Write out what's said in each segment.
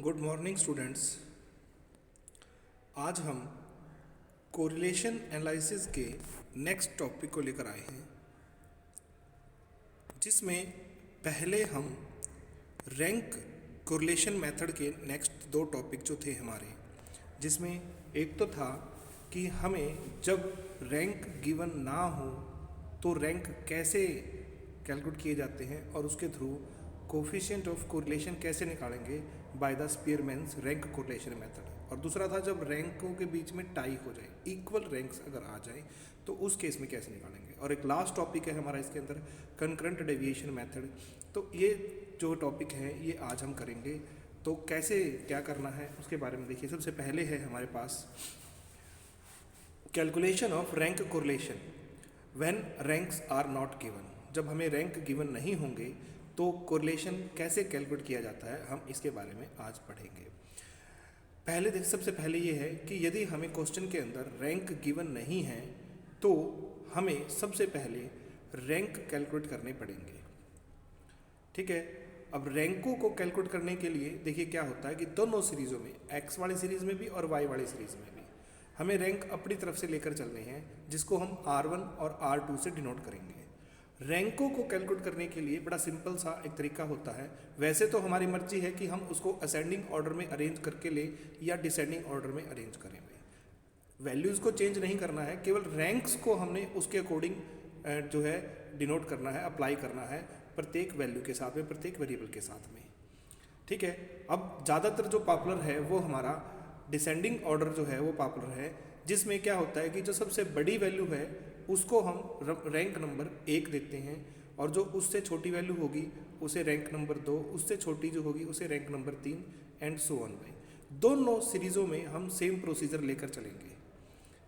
Good morning students. आज हम correlation analysis के नेक्स्ट टॉपिक को लेकर आए हैं, जिसमें पहले हम रैंक कोरिलेशन मेथड के नेक्स्ट दो टॉपिक जो थे हमारे, जिसमें एक तो था कि हमें जब रैंक गिवन ना हो तो रैंक कैसे कैलकुलेट किए जाते हैं और उसके थ्रू कोफिशिएंट ऑफ कोरिलेशन कैसे निकालेंगे by the स्पीयरमैन्स rank correlation method. और दूसरा था जब रैंकों के बीच में टाई हो जाए, इक्वल रैंक्स अगर आ जाए तो उस केस में कैसे निकालेंगे। और एक लास्ट टॉपिक है हमारा इसके अंदर, कंकरेंट डेविएशन मेथड। तो ये जो टॉपिक है ये आज हम करेंगे। तो कैसे क्या करना है उसके बारे में देखिए। सबसे पहले है हमारे पास calculation of rank correlation when ranks are not given. जब हमें रैंक गिवन नहीं होंगे तो कोरिलेशन कैसे कैलकुलेट किया जाता है, हम इसके बारे में आज पढ़ेंगे। सबसे पहले ये है कि यदि हमें क्वेश्चन के अंदर रैंक गिवन नहीं है तो हमें सबसे पहले रैंक कैलकुलेट करने पड़ेंगे। ठीक है। अब रैंकों को कैलकुलेट करने के लिए देखिए क्या होता है कि दोनों सीरीज़ों में, एक्स वाली सीरीज़ में भी और वाई वाली सीरीज़ में भी, हमें रैंक अपनी तरफ से लेकर चलने हैं, जिसको हम R1 और R2 से डिनोट करेंगे। रैंकों को कैलकुलेट करने के लिए बड़ा सिंपल सा एक तरीका होता है। वैसे तो हमारी मर्जी है कि हम उसको असेंडिंग ऑर्डर में अरेंज करके ले या डिसेंडिंग ऑर्डर में अरेंज करेंगे। वैल्यूज़ को चेंज नहीं करना है, केवल रैंक्स को हमने उसके अकॉर्डिंग जो है डिनोट करना है, अप्लाई करना है प्रत्येक वैल्यू के साथ में, प्रत्येक वेरिएबल के साथ में। ठीक है। अब ज़्यादातर जो पॉपुलर है वो हमारा डिसेंडिंग ऑर्डर जो है वो पॉपुलर है, जिसमें क्या होता है कि जो सबसे बड़ी वैल्यू है उसको हम रैंक नंबर 1 देते हैं, और जो उससे छोटी वैल्यू होगी उसे रैंक नंबर 2, उससे छोटी जो होगी उसे rank number 3 and so on by. दोनों सीरीज़ों में हम सेम प्रोसीजर लेकर चलेंगे।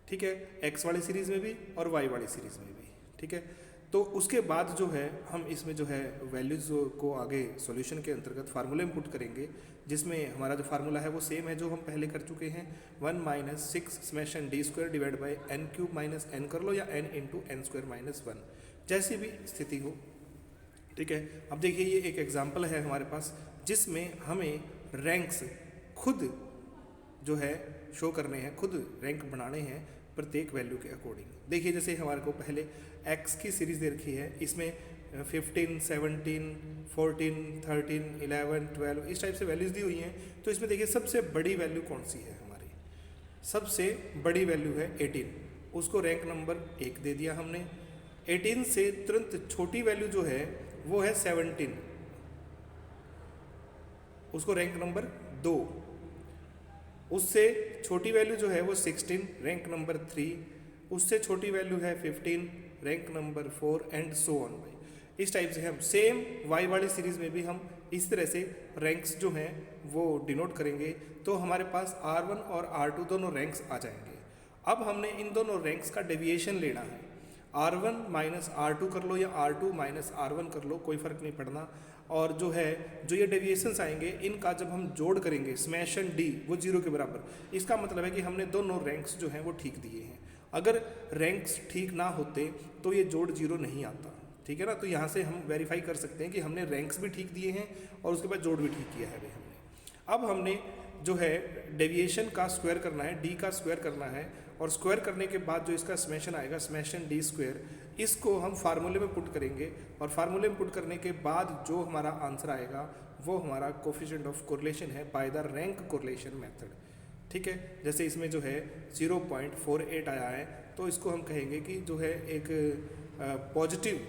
ठीक है। एक्स वाली सीरीज़ में भी और वाई वाली सीरीज़ में भी। ठीक है। तो उसके बाद जो है हम इसमें जो है वैल्यूज़ को आगे सॉल्यूशन के अंतर्गत फार्मूले में पुट करेंगे, जिसमें हमारा जो फार्मूला है वो सेम है जो हम पहले कर चुके हैं, 1 - 6 smash n d square divide by n cube minus n कर लो या n into n square minus 1, जैसी भी स्थिति हो। ठीक है। अब देखिए ये एक एग्जाम्पल है हमारे पास, जिसमें हमें रैंक्स खुद जो है शो करने हैं, खुद रैंक बनाने हैं प्रत्येक वैल्यू के अकॉर्डिंग। देखिए जैसे हमारे को पहले x की सीरीज़ दे रखी है, इसमें 15, 17, 14, 13, 11, 12 इस टाइप से वैल्यूज़ दी हुई हैं। तो इसमें देखिए सबसे बड़ी वैल्यू कौन सी है हमारी, सबसे बड़ी वैल्यू है 18, उसको रैंक नंबर 1 दे दिया हमने। 18 से तुरंत छोटी वैल्यू जो है वो है 17, उसको रैंक नंबर 2। उससे छोटी वैल्यू जो है वो 16, रैंक नंबर 3। उससे छोटी वैल्यू है 15, rank number 4 and so on by. इस टाइप से हम सेम वाई वाली सीरीज़ में भी हम इस तरह से रैंक्स जो हैं वो डिनोट करेंगे, तो हमारे पास R1 और R2 दोनों रैंक्स आ जाएंगे। अब हमने इन दोनों रैंक्स का डेविएशन लेना है, R1 माइनस R2 कर लो या R2 माइनस R1 कर लो, कोई फ़र्क नहीं पड़ना। और जो है जो ये डेविएशंस आएंगे इनका जब हम जोड़ करेंगे स्मैश एंड डी वो 0 के बराबर, इसका मतलब है कि हमने दोनों रैंक्स जो हैं वो ठीक दिए हैं। अगर रैंक्स ठीक ना होते तो ये जोड़ 0 नहीं आता। ठीक है ना। तो यहाँ से हम वेरीफाई कर सकते हैं कि हमने रैंक्स भी ठीक दिए हैं और उसके बाद जोड़ भी ठीक किया है भाई हमने। अब हमने जो है डेविएशन का स्क्वायर करना है, डी का स्क्वायर करना है, और स्क्वायर करने के बाद जो इसका स्मैशन आएगा स्मैशन डी स्क्वायर, इसको हम फार्मूले में पुट करेंगे, और फार्मूले में पुट करने के बाद जो हमारा आंसर आएगा वो हमारा कोफिशिएंट ऑफ कोरिलेशन है by the rank correlation method. ठीक है। जैसे इसमें जो है 0.48 आया है, तो इसको हम कहेंगे कि जो है एक positive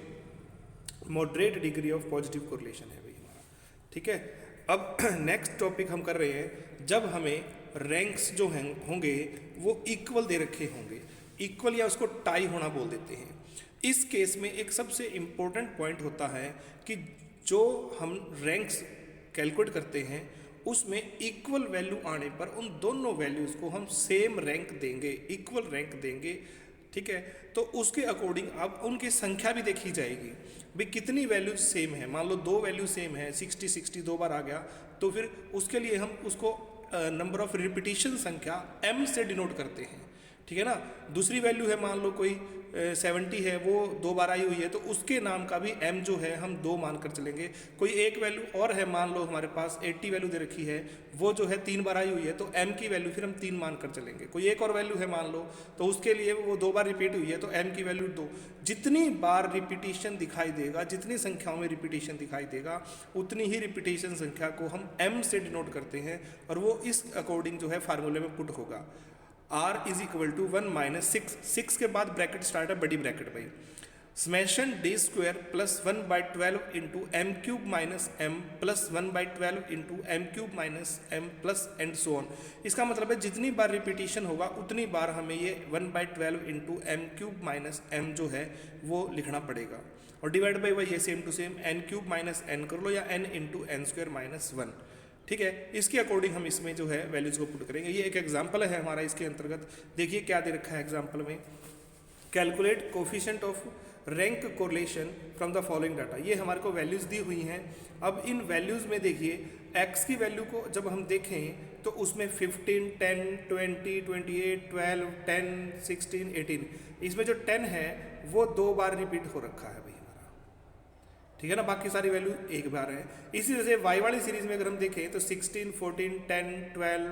moderate degree of positive correlation है भाई हमारा। ठीक है। अब नेक्स्ट टॉपिक हम कर रहे हैं, जब हमें रैंक्स जो हैं होंगे वो इक्वल दे रखे होंगे, इक्वल या उसको टाई होना बोल देते हैं। इस केस में एक सबसे इम्पोर्टेंट पॉइंट होता है कि जो हम रैंक्स कैलकुलेट करते हैं उसमें इक्वल वैल्यू आने पर उन दोनों वैल्यूज़ को हम सेम रैंक देंगे, इक्वल रैंक देंगे। ठीक है। तो उसके अकॉर्डिंग अब उनकी संख्या भी देखी जाएगी, भाई कितनी वैल्यू सेम है। मान लो 2 वैल्यू सेम है, 60 60 2 बार आ गया, तो फिर उसके लिए हम उसको नंबर ऑफ रिपीटिशन संख्या m से डिनोट करते हैं। ठीक है ना। दूसरी वैल्यू है मान लो कोई 70 है वो 2 बार आई हुई है, तो उसके नाम का भी m जो है हम 2 मानकर चलेंगे। कोई एक वैल्यू और है, मान लो हमारे पास 80 वैल्यू दे रखी है, वो जो है 3 बार आई हुई है, तो m की वैल्यू फिर हम 3 मानकर चलेंगे। कोई एक और वैल्यू है मान लो, तो उसके लिए वो 2 बार रिपीट हुई है, तो m की वैल्यू 2। जितनी बार रिपीटिशन दिखाई देगा, जितनी संख्याओं में रिपीटिशन दिखाई देगा, उतनी ही रिपीटिशन संख्या को हम m से डिनोट करते हैं, और वो इस अकॉर्डिंग जो है फार्मूले में पुट होगा। r is equal to 1 minus 6 के बाद ब्रैकेट स्टार्ट है बड़ी ब्रैकेट भाई, summation d square plus 1/12 into m cube minus m plus 1/12 into m cube minus m plus and so on. इसका मतलब है जितनी बार रिपीटिशन होगा उतनी बार हमें ये 1/12 into m cube minus m जो है वो लिखना पड़ेगा, और डिवाइड बाई वही है same to same, n cube minus n कर लो या n into n square minus 1। ठीक है, इसके अकॉर्डिंग हम इसमें जो है वैल्यूज को पुट करेंगे। ये एक एग्जाम्पल है हमारा इसके अंतर्गत। देखिए क्या दे रखा है एग्जाम्पल में, calculate coefficient of rank correlation from the following data. ये हमारे को वैल्यूज़ दी हुई हैं। अब इन वैल्यूज़ में देखिए x की वैल्यू को जब हम देखें तो उसमें 15, 10, 20, 28, 12, 10, 16, 18, इसमें जो 10 है वो 2 बार रिपीट हो रखा है भाई हमारा, ठीक है ना, बाकी सारी वैल्यू एक बार है। इसी तरह से y वाली सीरीज़ में अगर हम देखें तो 16, 14, 10, 12,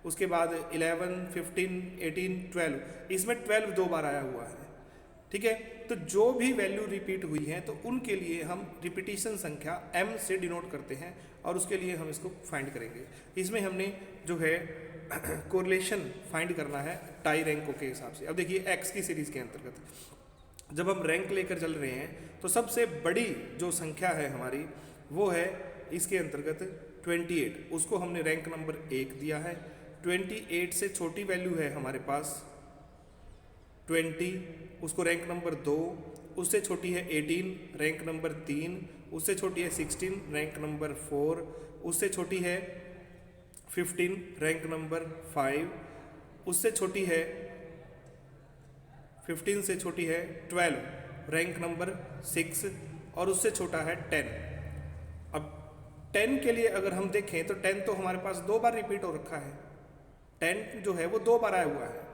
उसके बाद 11, 15, 18, 12, इसमें 12 2 बार आया हुआ है। ठीक है, तो जो भी वैल्यू रिपीट हुई है तो उनके लिए हम रिपीटिशन संख्या m से डिनोट करते हैं, और उसके लिए हम इसको फाइंड करेंगे। इसमें हमने जो है कोरिलेशन फाइंड करना है टाई रैंकों के हिसाब से। अब देखिए x की सीरीज़ के अंतर्गत जब हम रैंक लेकर चल रहे हैं तो सबसे बड़ी जो संख्या है हमारी वो है इसके अंतर्गत 28, उसको हमने रैंक नंबर 1 दिया है। 28 से छोटी वैल्यू है हमारे पास 20, उसको रैंक नंबर 2, उससे छोटी है 18 रैंक नंबर 3, उससे छोटी है 16 रैंक नंबर 4, उससे छोटी है 15 रैंक नंबर 5, उससे छोटी है 15 से छोटी है 12 रैंक नंबर 6, और उससे छोटा है 10। अब 10 के लिए अगर हम देखें तो 10 तो हमारे पास 2 बार रिपीट हो रखा है, 10 जो है वो 2 बार आया हुआ है।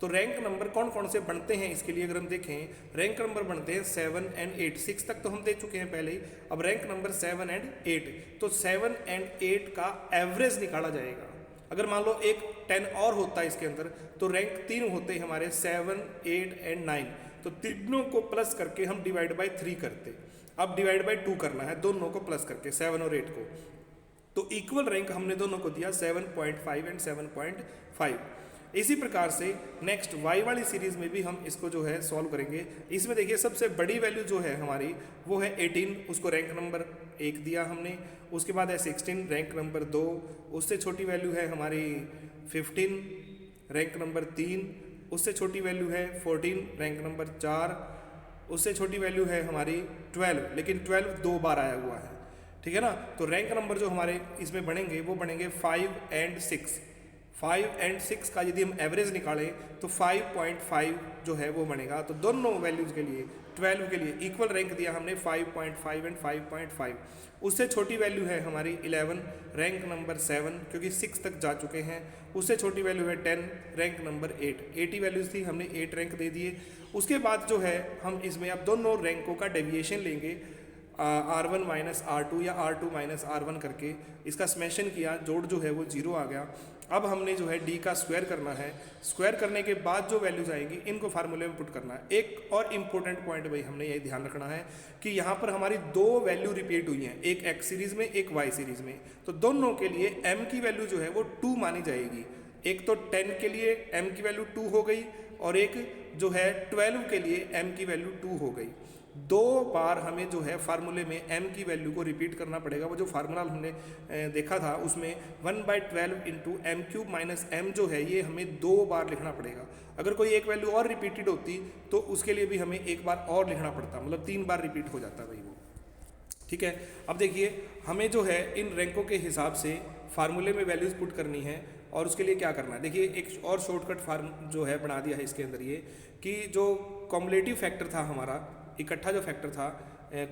तो रैंक नंबर कौन कौन से बनते हैं इसके लिए अगर हम देखें, रैंक नंबर बनते हैं 7 एंड 8, 6 तक तो हम दे चुके हैं पहले ही। अब रैंक नंबर 7 एंड 8, तो 7 एंड 8 का एवरेज निकाला जाएगा। अगर मान लो एक 10 और होता है इसके अंदर तो रैंक 3 होते हैं हमारे 7, 8 एंड 9, तो तीनों को प्लस करके हम डिवाइड बाई 3 करते। अब डिवाइड बाई 2 करना है दोनों को प्लस करके 7 और 8 को, तो इक्वल रैंक हमने दोनों को दिया 7.5 एंड 7.5। इसी प्रकार से नेक्स्ट y वाली सीरीज़ में भी हम इसको जो है सॉल्व करेंगे। इसमें देखिए सबसे बड़ी वैल्यू जो है हमारी वो है 18, उसको रैंक नंबर 1 दिया हमने। उसके बाद है 16 रैंक नंबर 2, उससे छोटी वैल्यू है हमारी 15 रैंक नंबर 3, उससे छोटी वैल्यू है 14 रैंक नंबर 4, उससे छोटी वैल्यू है हमारी 12, लेकिन 12 2 बार आया हुआ है। ठीक है ना, तो रैंक नंबर जो हमारे इसमें बनेंगे वो बनेंगे 5 एंड 6। 5 एंड 6 का यदि हम एवरेज निकालें तो 5.5 जो है वो बनेगा। तो दोनों वैल्यूज़ के लिए 12 के लिए इक्वल रैंक दिया हमने 5.5 एंड 5.5। उससे छोटी वैल्यू है हमारी 11 रैंक नंबर 7, क्योंकि 6 तक जा चुके हैं। उससे छोटी वैल्यू है 10 रैंक नंबर 8। 80 वैल्यूज़ थी, हमने 8 रैंक दे दिए। उसके बाद जो है हम इसमें अब दोनों रैंकों का डेविएशन लेंगे, R1 माइनस R2 या R2 माइनस R1 करके इसका समेशन किया, जोड़ जो है वो 0 आ गया। अब हमने जो है D का स्क्वायर करना है। स्क्वायर करने के बाद जो वैल्यूज आएंगी इनको फार्मूले में पुट करना है। एक और इम्पोर्टेंट पॉइंट भाई हमने ये ध्यान रखना है कि यहाँ पर हमारी 2 वैल्यू रिपीट हुई हैं, एक x सीरीज़ में एक y सीरीज़ में। तो दोनों के लिए m की वैल्यू जो है वो 2 मानी जाएगी। एक तो 10 के लिए m की वैल्यू 2 हो गई, और एक जो है 12 के लिए m की वैल्यू 2 हो गई। 2 बार हमें जो है फार्मूले में m की वैल्यू को रिपीट करना पड़ेगा। वो जो फार्मूला हमने देखा था उसमें 1/12 into m cube minus m जो है ये हमें 2 बार लिखना पड़ेगा। अगर कोई एक वैल्यू और रिपीटेड होती तो उसके लिए भी हमें एक बार और लिखना पड़ता, मतलब 3 बार रिपीट हो जाता भाई वो। ठीक है, अब देखिए हमें जो है इन रैंकों के हिसाब से फार्मूले में वैल्यूज़ पुट करनी है, और उसके लिए क्या करना है देखिए एक और शॉर्टकट फार्म जो है बना दिया है इसके अंदर ये कि जो कॉम्युलेटिव फैक्टर था हमारा, इकट्ठा जो फैक्टर था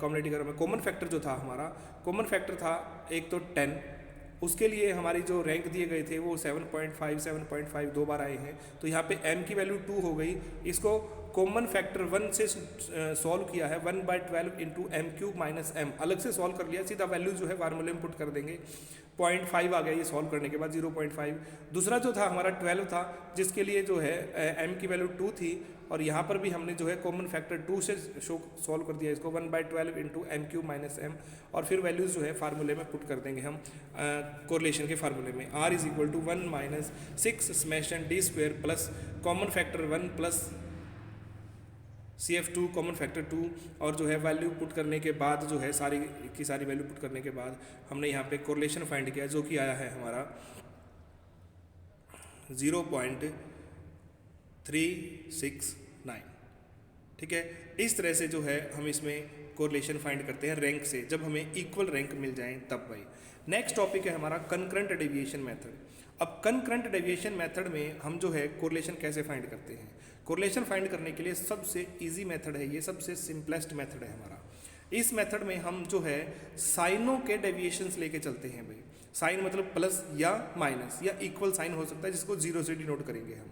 कॉम्युलेटिव में कॉमन फैक्टर जो था हमारा, कॉमन फैक्टर था एक तो 10, उसके लिए हमारी जो रैंक दिए गए थे वो 7.5 2 बार आए हैं। तो यहाँ पे m की वैल्यू 2 हो गई, इसको कॉमन फैक्टर 1 से सॉल्व किया है, 1/12 into m cube minus m, अलग से सॉल्व कर लिया, सीधा वैल्यू जो है फार्मूले में पुट कर देंगे। 0.5 आ गया ये सॉल्व करने के बाद, 0.5। दूसरा जो था हमारा 12 था, जिसके लिए जो है एम की वैल्यू 2 थी, और यहाँ पर भी हमने जो है कॉमन फैक्टर 2 से सॉल्व कर दिया इसको, 1/12 into m cube minus m, और फिर वैल्यूज़ जो है फार्मूले में पुट कर देंगे हम कोरिलेशन के फार्मूले में। R is equal to 1 minus 6 smash and d square plus common factor 1 plus CF2 common factor 2, और जो है वैल्यू पुट करने के बाद जो है सारी की सारी वैल्यू पुट करने के बाद हमने यहाँ पे कोरिलेशन फाइंड किया, जो कि आया है हमारा 0.369। ठीक है, इस तरह से जो है हम इसमें कोरिलेशन फाइंड करते हैं रैंक से, जब हमें इक्वल रैंक मिल जाए तब भाई। नेक्स्ट टॉपिक है हमारा कंकरेंट डेविएशन मेथड। अब कंकरेंट डेविएशन मेथड में हम जो है कोरिलेशन कैसे फाइंड करते हैं? कोरिलेशन फाइंड करने के लिए सबसे इजी मेथड है ये, सबसे सिंपलेस्ट मेथड है हमारा। इस मेथड में हम जो है साइनों के डेविएशंस लेके चलते हैं भाई। साइन मतलब प्लस या माइनस या इक्वल साइन हो सकता है, जिसको 0 से डिनोट करेंगे हम।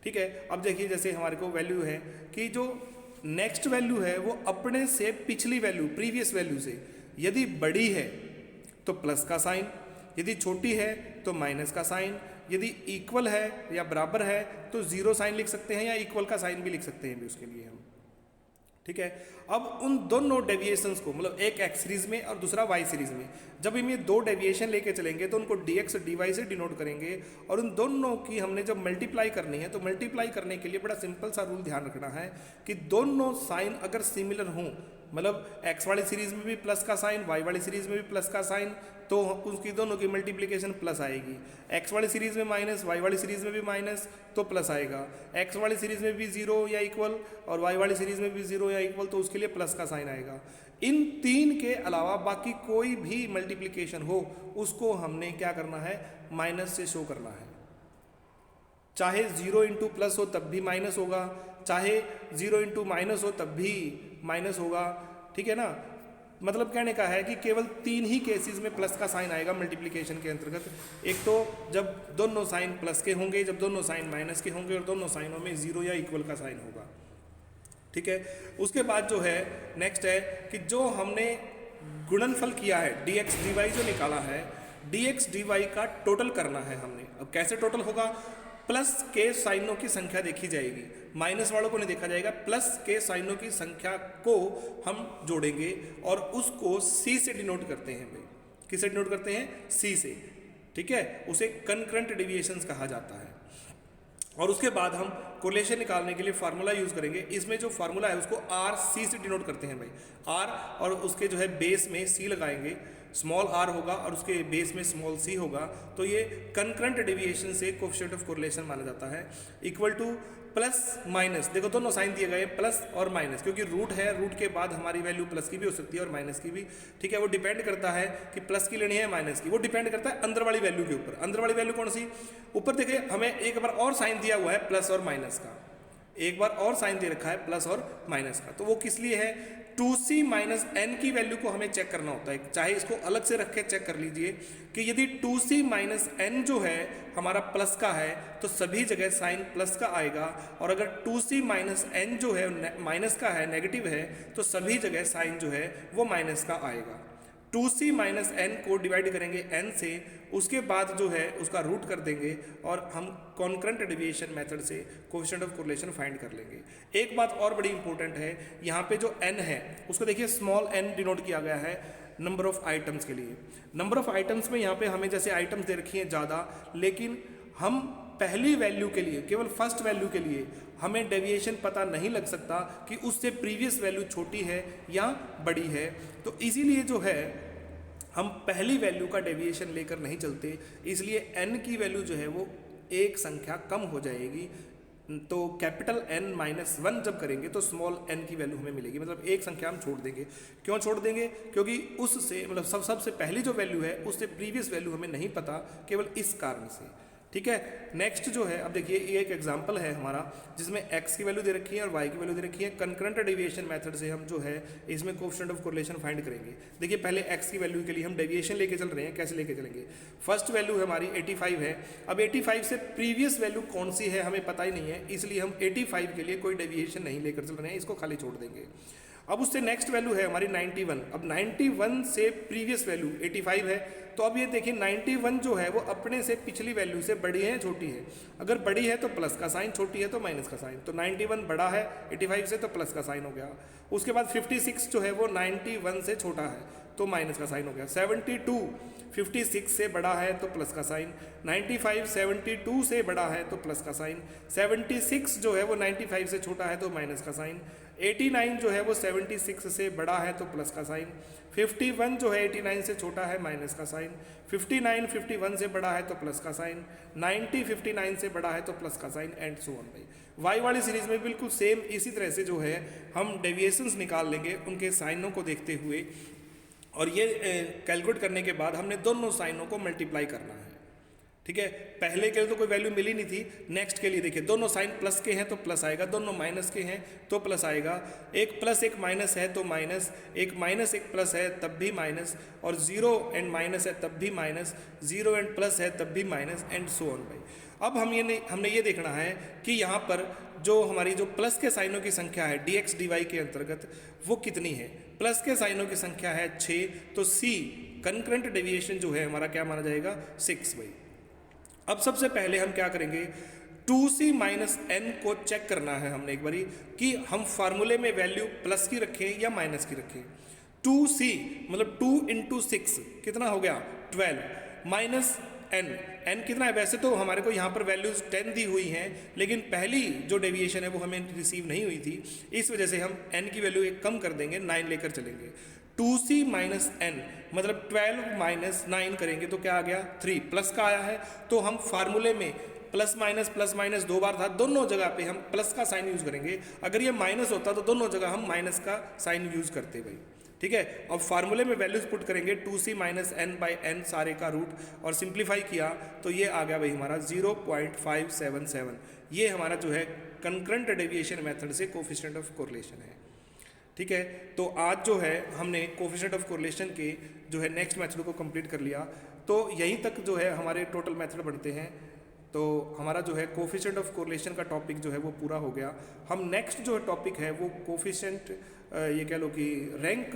ठीक है, अब देखिए जैसे हमारे को वैल्यू है कि जो नेक्स्ट वैल्यू है वो अपने से पिछली वैल्यू, प्रीवियस वैल्यू से यदि बड़ी है तो प्लस का साइन, यदि छोटी है तो माइनस का साइन, यदि इक्वल है या बराबर है तो 0 साइन लिख सकते हैं, या इक्वल का साइन भी लिख सकते हैं भी उसके लिए हम। ठीक है, अब उन दोनों डेविएशंस को, मतलब एक एक्स सीरीज में और दूसरा वाई सीरीज में, जब हम ये दो डेविएशन लेके चलेंगे तो उनको dx dy से डिनोट करेंगे, और उन दोनों की हमने जब मल्टीप्लाई करनी है तो मल्टीप्लाई करने के लिए बड़ा सिंपल सा रूल ध्यान रखना है कि दोनों साइन अगर सिमिलर हों, मतलब x वाली सीरीज में भी प्लस का साइन, y वाली सीरीज में भी प्लस का साइन, तो उसकी दोनों की मल्टीप्लिकेशन प्लस आएगी। x वाली सीरीज में माइनस, y वाली सीरीज में भी माइनस, तो प्लस आएगा। x वाली सीरीज में भी 0 या इक्वल और y वाली सीरीज में भी 0 या इक्वल, तो उसके लिए प्लस का साइन आएगा। इन तीन के अलावा बाकी कोई भी मल्टीप्लिकेशन हो उसको हमने क्या करना है, माइनस से शो करना है। चाहे 0 इंटू प्लस हो तब भी माइनस होगा, चाहे 0 इंटू माइनस हो तब भी माइनस होगा। ठीक है ना, मतलब कहने का है कि केवल 3 ही केसेस में प्लस का साइन आएगा मल्टीप्लिकेशन के अंतर्गत। एक तो जब दोनों साइन प्लस के होंगे, जब दोनों साइन माइनस के होंगे, और दोनों साइनों में 0 या इक्वल का साइन होगा। ठीक है, उसके बाद जो है नेक्स्ट है कि जो हमने गुणनफल किया है dx dy जो निकाला है, dx dy का टोटल करना है हमने। अब कैसे टोटल होगा? प्लस के साइनों की संख्या देखी जाएगी, माइनस वालों को नहीं देखा जाएगा। प्लस के साइनों की संख्या को हम जोड़ेंगे और उसको c से डिनोट करते हैं भाई। किससे डिनोट करते हैं? c से। ठीक है, उसे कंकरेंट डेविएशंस कहा जाता है। और उसके बाद हम कोरिलेशन निकालने के लिए फार्मूला यूज करेंगे। इसमें जो फार्मूला है उसको आर सी से डिनोट करते हैं भाई। आर और उसके जो है बेस में सी लगाएंगे, स्मॉल आर होगा और उसके बेस में स्मॉल सी होगा, तो ये कंकरेंट डेविएशन से कोएफिशिएंट ऑफ कोरिलेशन माना जाता है। इक्वल टू प्लस माइनस, देखो दोनों साइन दिए गए प्लस और माइनस, क्योंकि रूट है, रूट के बाद हमारी वैल्यू प्लस की भी हो सकती है और माइनस की भी। ठीक है, वो डिपेंड करता है कि प्लस की लेनी है माइनस की, वो डिपेंड करता है अंदर वाली वैल्यू के ऊपर। अंदर वाली वैल्यू कौन सी? ऊपर देखिए हमें एक बार और साइन दिया हुआ है प्लस और माइनस का, एक बार और साइन दे रखा है प्लस और माइनस का, तो वो किस लिए है? 2c माइनस एन की वैल्यू को हमें चेक करना होता है। चाहे इसको अलग से रख के चेक कर लीजिए कि यदि 2c माइनस एन जो है हमारा प्लस का है तो सभी जगह साइन प्लस का आएगा, और अगर 2c माइनस एन जो है माइनस का है, नेगेटिव है, तो सभी जगह साइन जो है वो माइनस का आएगा। 2c माइनस एन को डिवाइड करेंगे n से, उसके बाद जो है उसका रूट कर देंगे और हम कॉन्करेंट डेविएशन मेथड से कोएफिशिएंट ऑफ कोरिलेशन फाइंड कर लेंगे। एक बात और बड़ी इंपॉर्टेंट है, यहाँ पे जो n है उसको देखिए स्मॉल n डिनोट किया गया है नंबर ऑफ आइटम्स के लिए। नंबर ऑफ आइटम्स में यहाँ पे हमें जैसे आइटम्स दे रखी हैं ज़्यादा, लेकिन हम पहली वैल्यू के लिए, केवल फर्स्ट वैल्यू के लिए हमें डेविएशन पता नहीं लग सकता कि उससे प्रीवियस वैल्यू छोटी है या बड़ी है, तो इसीलिए जो है हम पहली वैल्यू का डेविएशन लेकर नहीं चलते, इसलिए n की वैल्यू जो है वो एक संख्या कम हो जाएगी। तो कैपिटल N माइनस 1 जब करेंगे तो स्मॉल n की वैल्यू हमें मिलेगी, मतलब एक संख्या हम छोड़ देंगे। क्यों छोड़ देंगे? क्योंकि उससे मतलब सबसे पहली जो वैल्यू है उससे प्रीवियस वैल्यू हमें नहीं पता, केवल इस कारण से। ठीक है। नेक्स्ट जो है, अब देखिए ये एक एग्जांपल है हमारा जिसमें x की वैल्यू दे रखी है और y की वैल्यू दे रखी है। कंकरेंट डेविएशन मेथड से हम जो है इसमें कोएफिशिएंट ऑफ कोरिलेशन फाइंड करेंगे। देखिए पहले x की वैल्यू के लिए हम डेविएशन लेके चल रहे हैं, कैसे लेके चलेंगे। फर्स्ट वैल्यू है हमारी 85 है। अब 85 से प्रीवियस वैल्यू कौन सी है हमें पता ही नहीं है, इसलिए हम 85 के लिए कोई डेविएशन नहीं लेकर चल रहे हैं, इसको खाली छोड़ देंगे। अब उससे नेक्स्ट वैल्यू है हमारी 91। अब 91 से प्रीवियस वैल्यू 85 है, तो अब ये देखिए 91 जो है वो अपने से पिछली वैल्यू से बड़ी है छोटी है। अगर बड़ी है तो प्लस का साइन, छोटी है तो माइनस का साइन। तो 91 बड़ा है 85 से, तो प्लस का साइन हो गया। उसके बाद 56 जो है वो 91 से छोटा है, तो माइनस का साइन हो गया। 72 56 से बड़ा है तो प्लस का साइन। 95 72 से बड़ा है तो प्लस का साइन। 76 जो है वो 95 से छोटा है तो माइनस का साइन। 89 जो है वो 76 से बड़ा है तो प्लस का साइन। 51 जो है 89 से छोटा है, माइनस का साइन। 59 51 से बड़ा है तो प्लस का साइन। 90 59 से बड़ा है तो प्लस का साइन, एंड सो ऑन। भाई वाई वाली सीरीज में बिल्कुल सेम इसी तरह से जो है हम डेविएशंस निकाल लेंगे उनके साइनों को देखते हुए, और ये कैलकुलेट करने के बाद हमने दोनों साइनों को मल्टीप्लाई करना है। ठीक है, पहले के लिए तो कोई वैल्यू मिली नहीं थी, नेक्स्ट के लिए देखिए दोनों साइन प्लस के हैं तो प्लस आएगा, दोनों माइनस के हैं तो प्लस आएगा। एक प्लस एक माइनस है तो माइनस, एक माइनस एक प्लस है तब भी माइनस, और जीरो एंड माइनस है तब भी माइनस, जीरो एंड प्लस है तब भी माइनस, एंड सो ऑन। भाई अब हमने ये देखना है कि यहाँ पर जो हमारी जो प्लस के साइनों की संख्या है dx dy के अंतर्गत वो कितनी है। प्लस के साइनों की संख्या है 6, तो c कंकरेंट डेविएशन जो है हमारा क्या माना जाएगा, 6। भाई अब सबसे पहले हम क्या करेंगे, 2c माइनस n को चेक करना है हमने एक बारी कि हम फार्मूले में वैल्यू प्लस की रखें या माइनस की रखें। 2c मतलब 2 इंटू 6 कितना हो गया 12, माइनस n कितना है। वैसे तो हमारे को यहाँ पर वैल्यूज 10 दी हुई हैं, लेकिन पहली जो डेविएशन है वो हमें रिसीव नहीं हुई थी, इस वजह से हम n की वैल्यू एक कम कर देंगे, 9 लेकर चलेंगे। 2c माइनस n मतलब 12 माइनस 9 करेंगे तो क्या आ गया 3, प्लस का आया है। तो हम फार्मूले में प्लस माइनस 2 बार था, दोनों जगह पे हम प्लस का साइन यूज करेंगे। अगर ये माइनस होता तो दोनों जगह हम माइनस का साइन यूज करते भाई। ठीक है, अब फार्मूले में वैल्यूज पुट करेंगे 2c minus n by n सारे का रूट, और सिंप्लीफाई किया तो ये आ गया भाई हमारा 0.577। ये हमारा जो है कंकरेंट डेविएशन मेथड से कोएफिशिएंट ऑफ कोरिलेशन है। ठीक है, तो आज जो है हमने कोएफिशिएंट ऑफ कोरिलेशन के जो है नेक्स्ट मेथड को कंप्लीट कर लिया। तो यहीं तक जो है हमारे टोटल मेथड बनते हैं। तो हमारा जो है कोएफिशिएंट ऑफ कोरिलेशन का टॉपिक जो है वो पूरा हो गया। हम नेक्स्ट जो टॉपिक है वो कोएफिशिएंट ये कह लो कि रैंक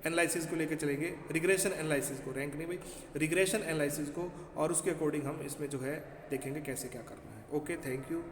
एनालिसिस को लेकर चलेंगे, रिग्रेशन एनालिसिस को, रैंक नहीं भाई, रिग्रेशन एनालिसिस को, और उसके अकॉर्डिंग हम इसमें जो है देखेंगे कैसे क्या करना है। Okay, thank you.